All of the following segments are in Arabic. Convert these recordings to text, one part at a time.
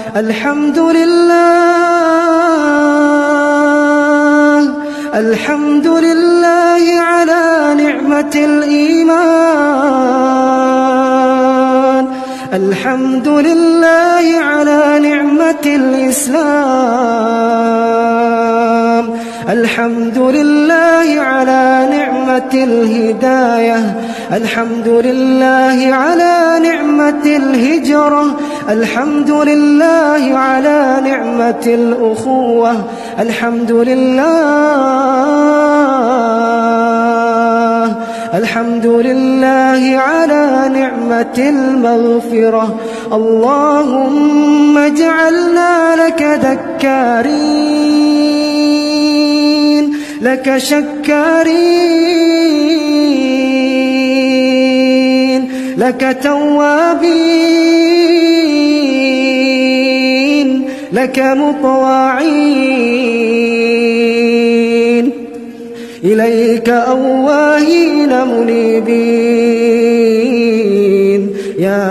الحمد لله، الحمد لله على نعمة الإيمان، الحمد لله على نعمة الإسلام، الحمد لله على نعمة الهداية، الحمد لله على نعمة الهجرة، الحمد لله على نعمة الأخوة، الحمد لله، الحمد لله على نعمة المغفرة. اللهم اجعلنا لك ذكارين، لك شكارين، لك توابين، لك مطواعين، إليك أواهين منيبين يا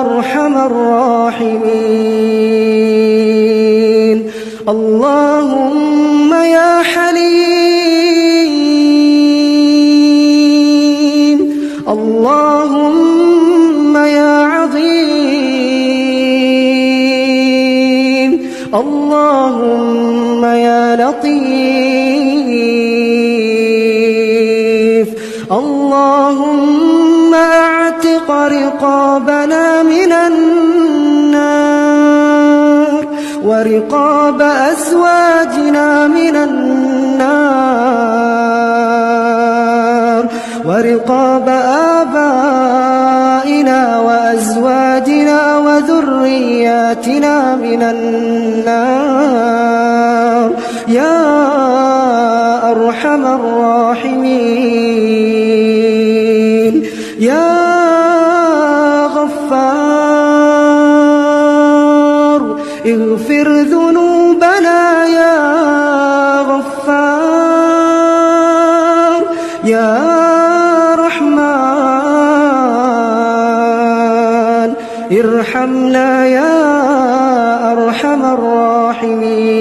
أرحم الراحمين. اللهم يا حليم، اللهم يا عظيم، اللهم يا لطيف، اللهم اعتق رقابنا من النار، ورقاب أزواجنا من النار، ورقاب آبائنا وأزواجنا وذرياتنا من النار يا أرحم الراحمين. يا غفار اغفر ذنوبنا يا غفار، يا رحمن ارحمنا يا أرحم الراحمين.